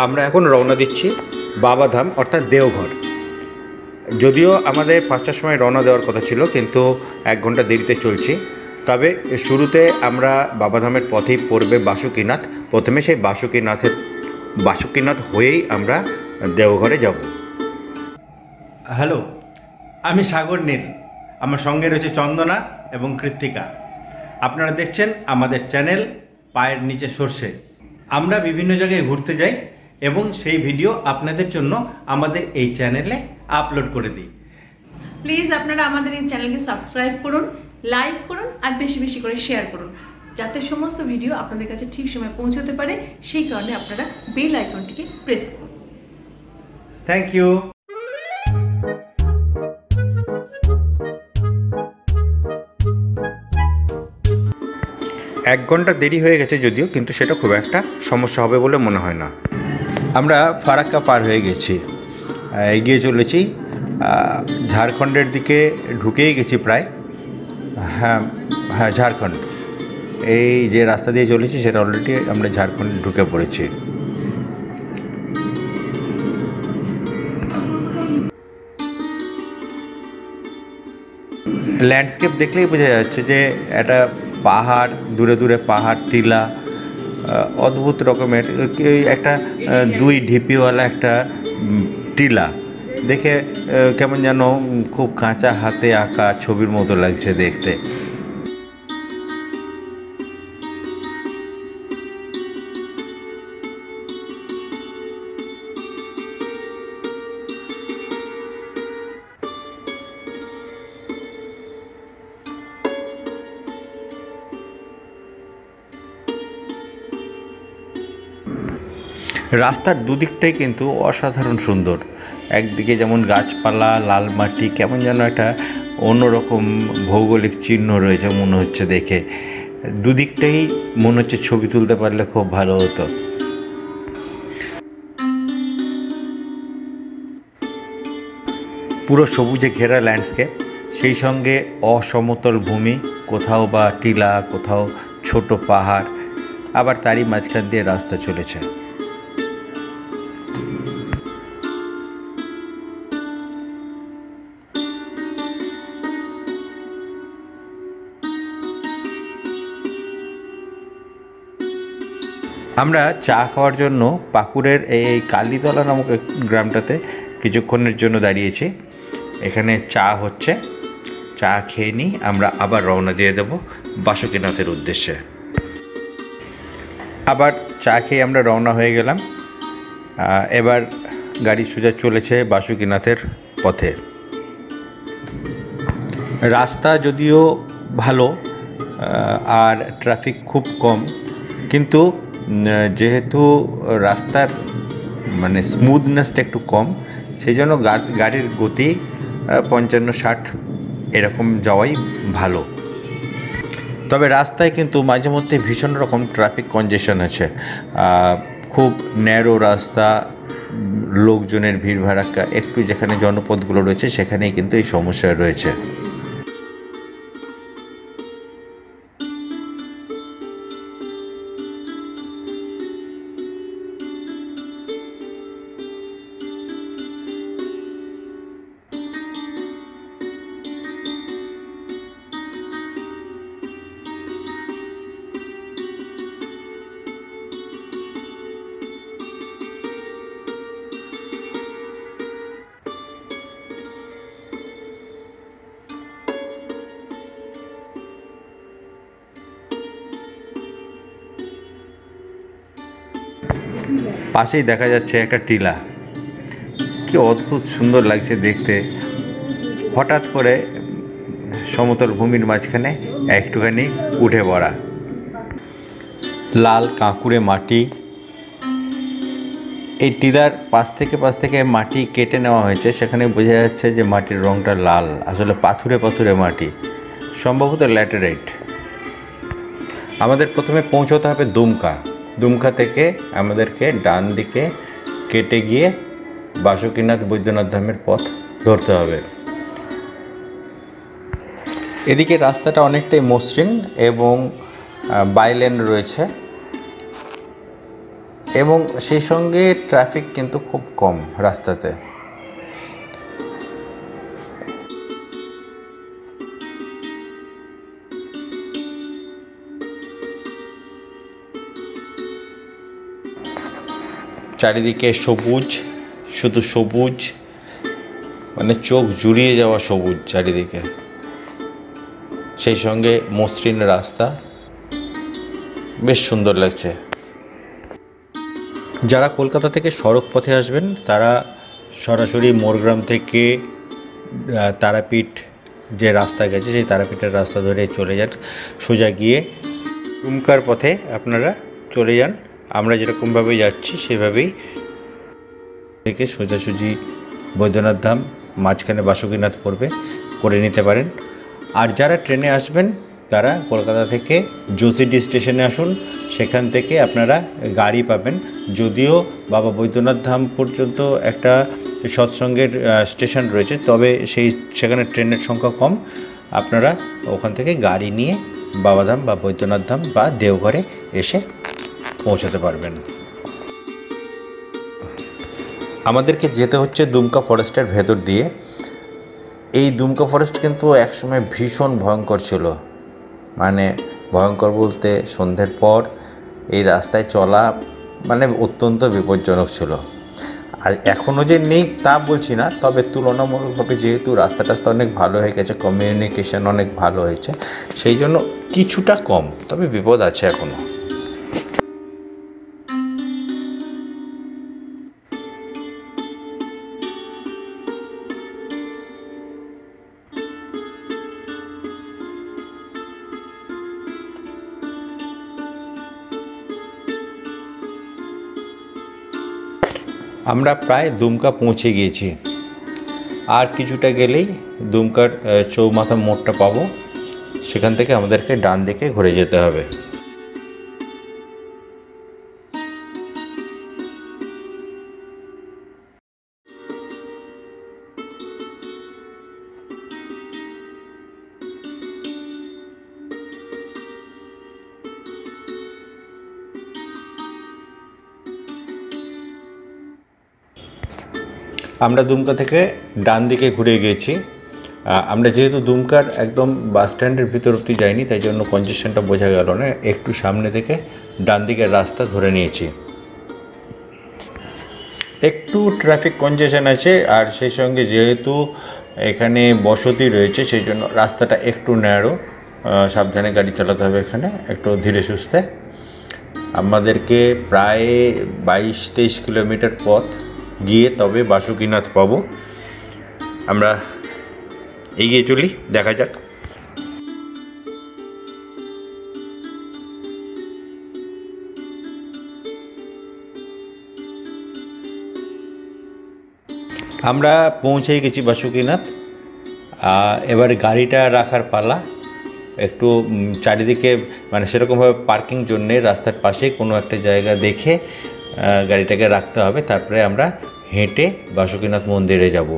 আমরা এখন রওনা দিচ্ছি বাবাধাম অর্থাৎ দেওঘর। যদিও আমাদের 5টার সময় রওনা দেওয়ার কথা ছিল, কিন্তু 1 ঘন্টা দেরিতে চলছি। তবে শুরুতে আমরা বাবাধামের পথেই পড়বে বাসুকীনাথ। প্রথমে সেই বাসুকীনাথ হয়েই আমরা দেওঘরে যাব। হ্যালো, আমি সাগর নীল, আমার সঙ্গে রয়েছে চন্দনা এবং কৃত্তিকা। আপনারা দেখছেন আমাদের চ্যানেল পায়ের নিচে সর্ষে। আমরা বিভিন্ন জায়গায় ঘুরতে যাই এবং সেই ভিডিও আপনাদের জন্য আমাদের এই চ্যানেলে আপলোড করে দিই। প্লিজ আপনারা আমাদের এই চ্যানেলকে সাবস্ক্রাইব করুন, লাইক করুন আর বেশি বেশি করে শেয়ার করুন, যাতে সমস্ত ভিডিও আপনাদের কাছে ঠিক সময় পৌঁছতে পারে। সেই কারণে আপনারা বেল আইকনটিকে প্রেস করুন। Thank you. এক ঘন্টা দেরি হয়ে গেছে যদিও, কিন্তু সেটা খুব একটা সমস্যা হবে বলে মনে হয় না। আমরা ফারাক্কা পার হয়ে গেছি, এগিয়ে চলেছি ঝাড়খণ্ডের দিকে, ঢুকেই গেছি প্রায়। হ্যাঁ, ঝাড়খণ্ড। এই যে রাস্তা দিয়ে চলেছি সেটা অলরেডি আমরা ঝাড়খণ্ডে ঢুকে পড়েছি। ল্যান্ডস্কেপ দেখলেই বোঝা যাচ্ছে যে একটা পাহাড়, দূরে দূরে পাহাড়, টিলা, অদ্ভুত রকমের একটা 2 ঢিপিওয়ালা একটা টিলা। দেখে কেমন যেন খুব কাঁচা হাতে আঁকা ছবির মতো লাগছে দেখতে। রাস্তার দুদিকটাই কিন্তু অসাধারণ সুন্দর। একদিকে যেমন গাছপালা, লাল মাটি, কেমন যেন একটা অন্যরকম ভৌগোলিক চিহ্ন রয়েছে মনে হচ্ছে দেখে। দুদিকটাই মনে হচ্ছে ছবি তুলতে পারলে খুব ভালো হতো। পুরো সবুজে ঘেরা ল্যান্ডস্কেপ, সেই সঙ্গে অসমতল ভূমি, কোথাও বা টিলা, কোথাও ছোট পাহাড়, আবার তারই মাঝখান দিয়ে রাস্তা চলেছে। আমরা চা খাওয়ার জন্য পাকুড়ের এই কালীতলা নামক গ্রামটাতে কিছুক্ষণের জন্য দাঁড়িয়েছি। এখানে চা হচ্ছে, চা খেয়ে নিই, আমরা আবার রওনা দিয়ে দেব বাসুকীনাথের উদ্দেশ্যে। আবার চা খেয়ে আমরা রওনা হয়ে গেলাম। এবার গাড়ি সোজা চলেছে বাসুকীনাথের পথে। রাস্তা যদিও ভালো আর ট্রাফিক খুব কম, কিন্তু যেহেতু রাস্তার মানে স্মুথনেসটা একটু কম, সেই জন্য গাড়ির গতি 55-60 এরকম যাওয়াই ভালো। তবে রাস্তায় কিন্তু মাঝে মধ্যে ভীষণ রকম ট্রাফিক কনজেশন আছে। খুব ন্যারো রাস্তা, লোকজনের ভিড় ভাড়াক্কা, একটু যেখানে জনপদগুলো রয়েছে সেখানেই কিন্তু এই সমস্যা রয়েছে। পাশেই দেখা যাচ্ছে একটা টিলা, কি অদ্ভুত সুন্দর লাগছে দেখতে। হঠাৎ করে সমতল ভূমির মাঝখানে একটুখানি উঠে পড়া লাল কাঁকুড়ে মাটি। এই টিলার পাশ থেকে মাটি কেটে নেওয়া হয়েছে, সেখানে বোঝা যাচ্ছে যে মাটির রঙটা লাল, আসলে পাথুরে পাথুরে মাটি, সম্ভবত ল্যাটেরাইট। আমাদের প্রথমে পৌঁছতে হবে দুমকা থেকে আমাদেরকে ডান দিকে কেটে গিয়ে বাসুকীনাথ বৈদ্যনাথ ধামের পথ ধরতে হবে। এদিকে রাস্তাটা অনেকটাই মসৃণ এবং বাইলেন রয়েছে। এবং সেই সঙ্গে ট্রাফিক কিন্তু খুব কম রাস্তাতে। চারিদিকে সবুজ, শুধু সবুজ, মানে চোখ জুড়িয়ে যাওয়া সবুজ চারিদিকে, সেই সঙ্গে মসৃণ রাস্তা, বেশ সুন্দর লাগছে। যারা কলকাতা থেকে সড়ক পথে আসবেন তারা সরাসরি মোরগ্রাম থেকে তারাপীঠ যে রাস্তা গেছে সেই তারাপীঠের রাস্তা ধরে চলে যান, সোজা গিয়ে দুমকার পথে আপনারা চলে যান। আমরা যেরকমভাবে যাচ্ছি সেভাবেই থেকে সোজাসুজি বৈদ্যনাথ ধাম, মাঝখানে বাসুকীনাথ পড়বে, করে নিতে পারেন। আর যারা ট্রেনে আসবেন তারা কলকাতা থেকে জ্যোতির্ডি স্টেশনে আসুন, সেখান থেকে আপনারা গাড়ি পাবেন। যদিও বাবা বৈদ্যনাথ ধাম পর্যন্ত একটা সৎসঙ্গের স্টেশন রয়েছে, তবে সেখানে ট্রেনের সংখ্যা কম। আপনারা ওখান থেকে গাড়ি নিয়ে বাবাধাম বা বৈদ্যনাথ ধাম বা দেওঘরে এসে পৌঁছাতে পারবেন। আমাদেরকে যেতে হচ্ছে দুমকা ফরেস্টের ভেতর দিয়ে। এই দুমকা ফরেস্ট কিন্তু একসময় ভীষণ ভয়ঙ্কর ছিল, মানে ভয়ঙ্কর বলতে সন্ধ্যের পর এই রাস্তায় চলা মানে অত্যন্ত বিপজ্জনক ছিল। আর এখনও যে নেই তা বলছি না, তবে তুলনামূলকভাবে যেহেতু রাস্তা অনেক ভালো হয়ে গেছে, কমিউনিকেশন অনেক ভালো হয়েছে, সেই জন্য কিছুটা কম, তবে বিপদ আছে এখনও। আমরা প্রায় দুমকা পৌঁছে গিয়েছি, আর কিছুটা গেলেই দুমকার চৌমাথা মোড়টা পাবো, সেখান থেকে আমাদেরকে ডান দিকে ঘুরে যেতে হবে। আমরা দুমকা থেকে ডান দিকে ঘুরে গিয়েছি। আমরা যেহেতু দুমকার একদম বাস স্ট্যান্ডের ভিতর অবধি যাইনি, তাই জন্য কনজেশনটা বোঝা গেল না, একটু সামনে থেকে ডান দিকের রাস্তা ধরে নিয়েছি। একটু ট্রাফিক কনজেশন আছে, আর সেই সঙ্গে যেহেতু এখানে বসতি রয়েছে সেই জন্য রাস্তাটা একটু ন্যারো, সাবধানে গাড়ি চালাতে হবে এখানে, একটু ধীরে সুস্থে। আমাদেরকে প্রায় 22-23 কিলোমিটার পথ গিয়ে তবে বাসুকীনাথ পাবো। আমরা এগিয়ে চলি, দেখা যাক। আমরা পৌঁছে গেছি বাসুকীনাথ। এবার গাড়িটা রাখার পালা। একটু চারিদিকে মানে সেরকমভাবে পার্কিং জন্যে রাস্তার পাশে কোনো একটা জায়গা দেখে গাড়িটাকে রাখতে হবে, তারপরে আমরা হেঁটে বাসুকীনাথ মন্দিরে যাব।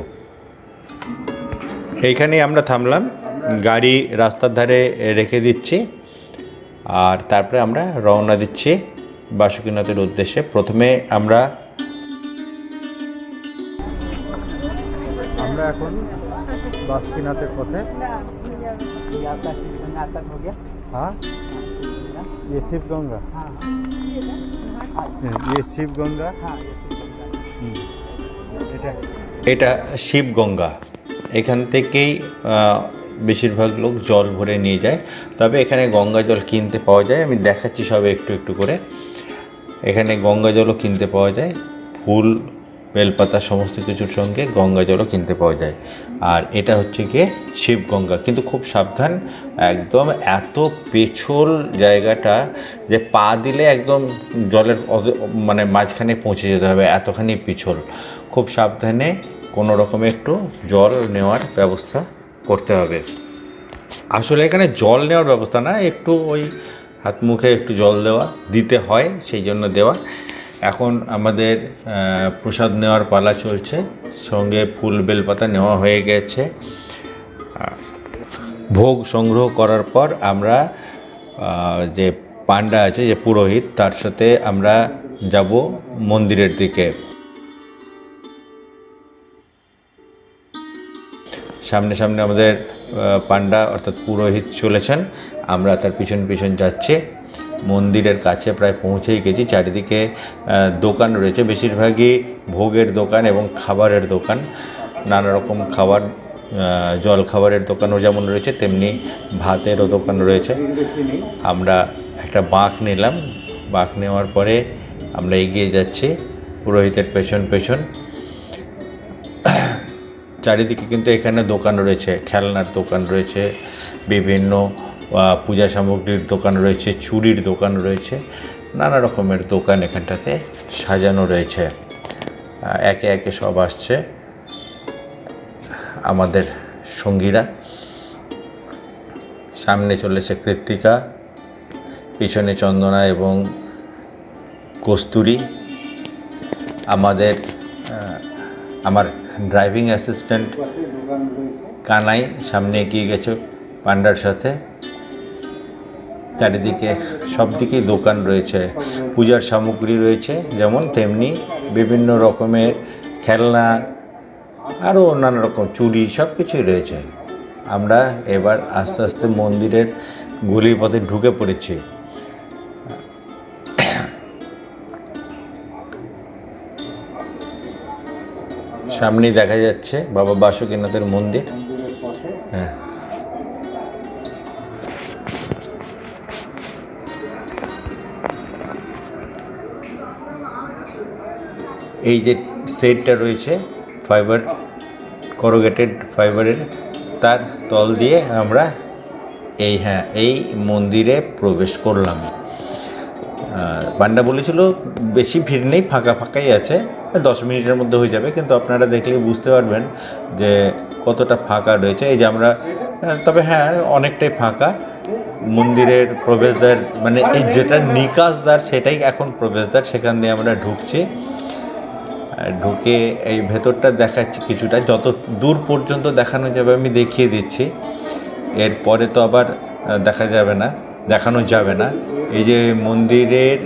এইখানেই আমরা থামলাম, গাড়ি রাস্তার ধারে রেখে দিচ্ছি, আর তারপরে আমরা রওনা দিচ্ছি বাসুকীনাথের উদ্দেশ্যে। প্রথমে আমরা এখন বাসুকীনাথের পথে। हाँ ये शिव गंगा, ये शिव गंगा, এটা শিব গঙ্গা। এখান থেকেই বেশিরভাগ লোক জল ভরে নিয়ে যায়, তবে এখানে গঙ্গা জল কিনতে পাওয়া যায়। আমি দেখাচ্ছি সব একটু একটু করে। এখানে গঙ্গা জলও কিনতে পাওয়া যায়, ফুল বেলপাতা সমস্ত কিছুর সঙ্গে গঙ্গা জলও কিনতে পাওয়া যায়। আর এটা হচ্ছে গিয়ে শিব গঙ্গা, কিন্তু খুব সাবধান, একদম এত পেছল জায়গাটা যে পা দিলে একদম জলের মানে মাঝখানে পৌঁছে যেতে হবে, এতখানি পিছল। খুব সাবধানে কোনো রকমে একটু জল নেওয়ার ব্যবস্থা করতে হবে। আসলে এখানে জল নেওয়ার ব্যবস্থা না, একটু ওই হাত মুখে একটু জল দিতে হয়, সেই জন্য দেওয়া। এখন আমাদের প্রসাদ নেওয়ার পালা চলছে, সঙ্গে ফুল বেলপাতা নেওয়া হয়ে গেছে। ভোগ সংগ্রহ করার পর আমরা যে পান্ডা আছে, যে পুরোহিত, তার সাথে আমরা যাব মন্দিরের দিকে। সামনে সামনে আমাদের পান্ডা অর্থাৎ পুরোহিত চলেছেন, আমরা তার পিছন পিছন যাচ্ছি। মন্দিরের কাছে প্রায় পৌঁছেই গেছি। চারিদিকে দোকান রয়েছে, বেশিরভাগই ভোগের দোকান এবং খাবারের দোকান। নানা রকম খাবার, জল খাবারের দোকানও যেমন রয়েছে তেমনি ভাতেরও দোকান রয়েছে। আমরা একটা বাঁক নিলাম, বাঁক নেওয়ার পরে আমরা এগিয়ে যাচ্ছি পুরোহিতের পেছন পেছন। চারিদিকে কিন্তু এখানে দোকান রয়েছে, খেলনার দোকান রয়েছে, বিভিন্ন পূজা সামগ্রীর দোকান রয়েছে, চুড়ির দোকান রয়েছে, নানা রকমের দোকান এখানটাতে সাজানো রয়েছে। একে একে সব আসছে আমাদের সঙ্গীরা। সামনে চলেছে কৃত্তিকা, পিছনে চন্দনা এবং কস্তুরী। আমার ড্রাইভিং অ্যাসিস্ট্যান্ট কানাই সামনে এগিয়ে গেছে পান্ডার সাথে। চারিদিকে সব দিকেই দোকান রয়েছে, পূজার সামগ্রী রয়েছে যেমন, তেমনি বিভিন্ন রকমের খেলনা, আরও নানা রকম চুড়ি, সব কিছুই রয়েছে। আমরা এবার আস্তে আস্তে মন্দিরের গলির পথে ঢুকে পড়েছি। সামনেই দেখা যাচ্ছে বাবা বাসুকীনাথের মন্দির। হ্যাঁ, এই যে সেটটা রয়েছে ফাইবার, করোগেটেড ফাইবারের, তার তল দিয়ে আমরা এই মন্দিরে প্রবেশ করলাম। পান্ডা বলেছিল বেশি ভিড় নেই, ফাঁকা ফাঁকাই আছে, 10 মিনিটের মধ্যে হয়ে যাবে, কিন্তু আপনারা দেখলে বুঝতে পারবেন যে কতটা ফাঁকা রয়েছে। এই যে আমরা, তবে হ্যাঁ অনেকটাই ফাঁকা। মন্দিরের প্রবেশদ্বার, মানে এই যেটা নিকাশদ্বার সেটাই এখন প্রবেশদ্বার, সেখান দিয়ে আমরা ঢুকছি। ঢুকে এই ভেতরটা দেখাচ্ছি কিছুটা, যত দূর পর্যন্ত দেখানো যাবে আমি দেখিয়ে দিচ্ছি। এরপরে তো আবার দেখানো যাবে না। এই যে মন্দিরের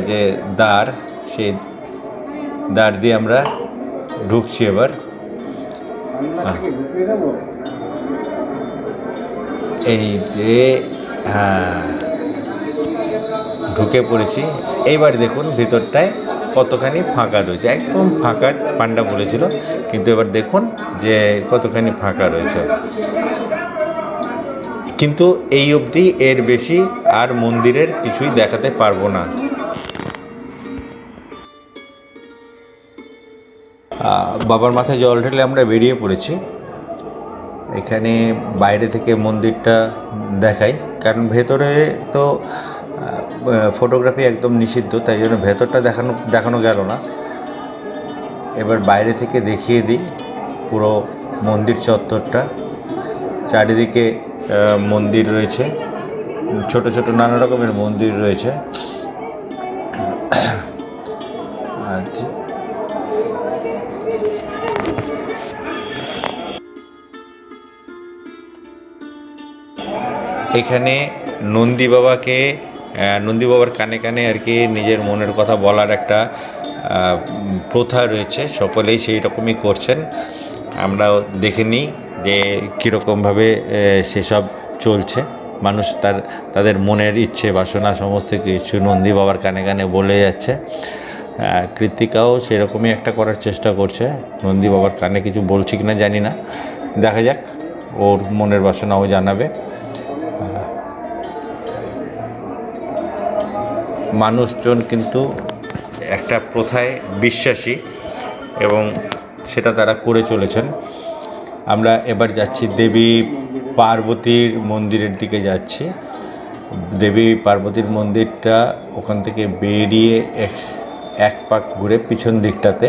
যে দ্বার, সেই দ্বার দিয়ে আমরা ঢুকছি এবার। এই যে ঢুকে পড়েছি। এইবার দেখুন ভিতরটায় কতখানি ফাঁকা রয়েছে, একদম ফাঁকা পান্ডা বলেছিল, কিন্তু এবার দেখুন যে কতখানি ফাঁকা রয়েছে। কিন্তু এই অবধি, এর বেশি আর মন্দিরের কিছুই দেখাতে পারবো না। বাবার মাথায় জল ঢেলে আমরা বেরিয়ে পড়েছি। এখানে বাইরে থেকে মন্দিরটা দেখাই, কারণ ভেতরে তো ফটোগ্রাফি একদম নিষিদ্ধ, তাই জন্য ভেতরটা দেখানো গেল না। এবার বাইরে থেকে দেখিয়ে দিই পুরো মন্দির চত্বরটা। চারিদিকে মন্দির রয়েছে, ছোট ছোট নানা রকমের মন্দির রয়েছে। এখানে নন্দী বাবার কানে কানে আর কি নিজের মনের কথা বলার একটা প্রথা রয়েছে, সকলেই সেই রকমই করছেন। আমরাও দেখে নিই যে কীরকমভাবে সেসব চলছে। মানুষ তাদের মনের ইচ্ছে বাসনা সমস্ত কিছু নন্দী বাবার কানে কানে বলে যাচ্ছে। কৃত্তিকাও সেরকমই একটা করার চেষ্টা করছে, নন্দী বাবার কানে কিছু বলছি কিনা জানি না, দেখা যাক, ওর মনের বাসনাও জানাবে। মানুষজন কিন্তু একটা প্রথায় বিশ্বাসী এবং সেটা তারা করে চলেছেন। আমরা এবার যাচ্ছি দেবী পার্বতীর মন্দিরের দিকে যাচ্ছি। দেবী পার্বতীর মন্দিরটা ওখান থেকে বেরিয়ে এক পাক ঘুরে পিছন দিকটাতে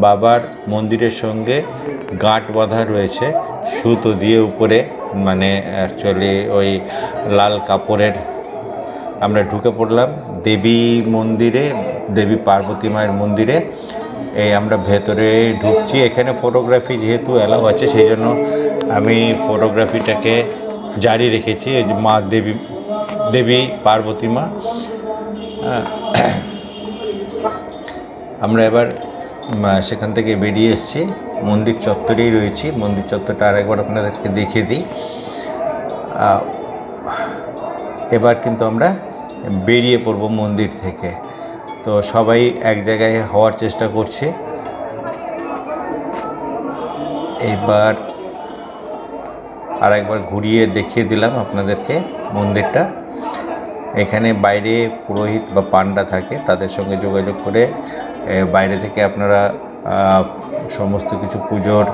বাবার মন্দিরের সঙ্গে গাঁট বাঁধা রয়েছে সুতো দিয়ে উপরে, মানে অ্যাকচুয়ালি ওই লাল কাপড়ের। আমরা ঢুকে পড়লাম দেবী মন্দিরে, দেবী পার্বতী মায়ের মন্দিরে। এই আমরা ভেতরে ঢুকছি। এখানে ফটোগ্রাফি যেহেতু অ্যালাউ আছে, সেই জন্য আমি ফটোগ্রাফিটাকে জারি রেখেছি। এই যে মা দেবী পার্বতী মা, আমরা এবার সেখান থেকে বেরিয়ে এসেছি, মন্দির চত্বরেই রয়েছি। মন্দির চত্বরটা আরেকবার আপনাদেরকে দেখিয়ে দিই। এবার কিন্তু আমরা বেরিয়ে পড়ব মন্দির থেকে। তো সবাই এক জায়গায় হওয়ার চেষ্টা করছে। এইবার আরেকবার ঘুরিয়ে দেখিয়ে দিলাম আপনাদেরকে মন্দিরটা। এখানে বাইরে পুরোহিত বা পান্ডা থাকে, তাদের সঙ্গে যোগাযোগ করে বাইরে থেকে আপনারা সমস্ত কিছু পুজোর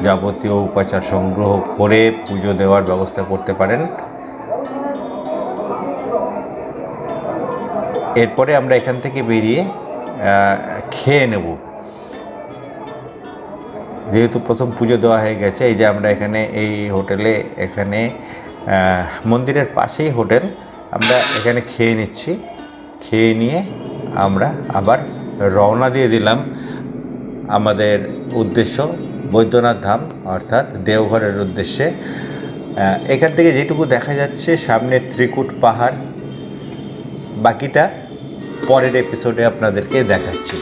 যাবতীয় উপাচার সংগ্রহ করে পুজো দেওয়ার ব্যবস্থা করতে পারেন। এরপরে আমরা এখান থেকে বেরিয়ে খেয়ে নেব। যেহেতু প্রথম পুজো দেওয়া হয়ে গেছে, এই যে আমরা এখানে এই হোটেলে, এখানে মন্দিরের পাশেই হোটেল, আমরা এখানে খেয়ে নিচ্ছি। খেয়ে নিয়ে আমরা আবার রওনা দিয়ে দিলাম আমাদের উদ্দেশ্য বৈদ্যনাথ ধাম অর্থাৎ দেওঘরের উদ্দেশ্যে। এখান থেকে যেটুকু দেখা যাচ্ছে সামনে ত্রিকুট পাহাড়, বাকিটা পরের এপিসোডে আপনাদেরকে দেখাচ্ছি।